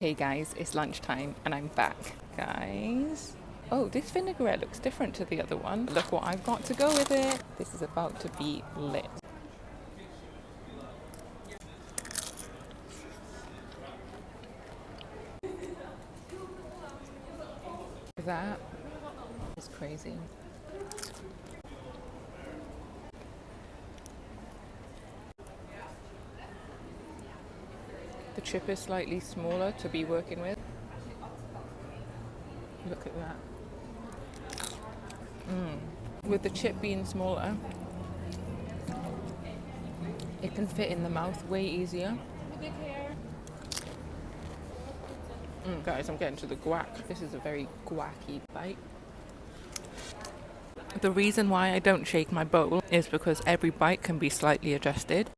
Hey guys, it's lunchtime and I'm back. Guys, oh, this vinaigrette looks different to the other one. Look what I've got to go with it. This is about to be lit. That is crazy. The chip is slightly smaller to be working with. Look at that. With the chip being smaller, it can fit in the mouth way easier. Guys, I'm getting to the guac. This is a very guacky bite. The reason why I don't shake my bowl is because every bite can be slightly adjusted.